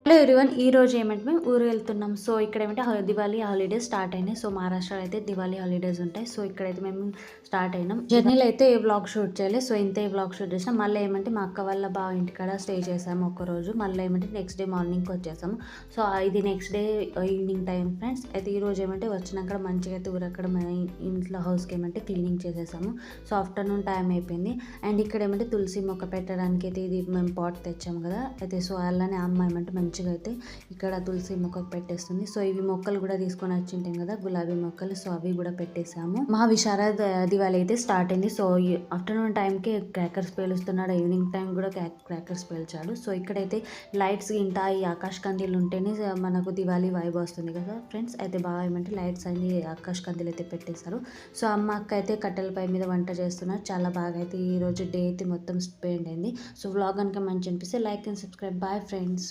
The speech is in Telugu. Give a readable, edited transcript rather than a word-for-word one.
హలో ఎవ్రీవన్ ఈ రోజు ఏమంటే మేము ఊరు వెళ్తున్నాం. సో ఇక్కడ ఏమంటే దివాళీ హాలిడేస్ స్టార్ట్ అయినాయి. సో మహారాష్ట్రలో అయితే దివాళీ హాలిడేస్ ఉంటాయి. సో ఇక్కడైతే మేము స్టార్ట్ అయినాం. జర్నీలో అయితే ఏ వ్లాగ్ షూట్ చేయలేదు. సో ఇంతే వ్లాగ్ షూట్ చేసినాం. మళ్ళీ ఏమంటే మా అక్క వాళ్ళ బావ ఇంటికాడ స్టే చేసాము ఒక్కరోజు. మళ్ళీ ఏమంటే నెక్స్ట్ డే మార్నింగ్కి వచ్చేసాము. సో ఇది next day evening time friends. అయితే ఈ రోజు ఏమంటే వచ్చినాక మంచిగా అయితే ఊరక్కడ మన ఇంట్లో హౌస్కి ఏమంటే క్లీనింగ్ చేసేసాము. సో ఆఫ్టర్నూన్ టైం అయిపోయింది. అండ్ ఇక్కడ ఏమంటే తులసి మొక్క పెట్టడానికి అయితే ఇది మేము పాట్ తెచ్చాము కదా. అయితే సో అలానే అమ్మ ఏమంటే మంచిగా అయితే ఇక్కడ తులసి మొక్కకు పెట్టేస్తుంది. సో ఇవి మొక్కలు కూడా తీసుకొని వచ్చింటాం కదా, గులాబీ మొక్కలు. సో అవి కూడా పెట్టేసాము. మా విశారద్ దివాళీ అయితే స్టార్ట్ అయింది. సో ఆఫ్టర్నూన్ టైంకి క్రాకర్స్ పేలుస్తున్నాడు, ఈవినింగ్ టైం కూడా క్రాకర్స్ పేల్చాడు. సో ఇక్కడైతే లైట్స్ ఇంట ఈ ఆకాశ్ కందీలు ఉంటేనే మనకు దివాళీ వైబ్ వస్తుంది కదా ఫ్రెండ్స్. అయితే బాగా ఏమంటే లైట్స్ అన్ని ఆకాశ్ కందీలు అయితే పెట్టేశారు. సో అమ్మ అక్క అయితే కట్టెల పై మీద వంట చేస్తున్నారు. చాలా బాగా అయితే ఈ రోజు డే అయితే మొత్తం స్పెండ్ అయింది. సో వ్లాగ్ కనుక మంచి అనిపిస్తే like and subscribe. Bye friends.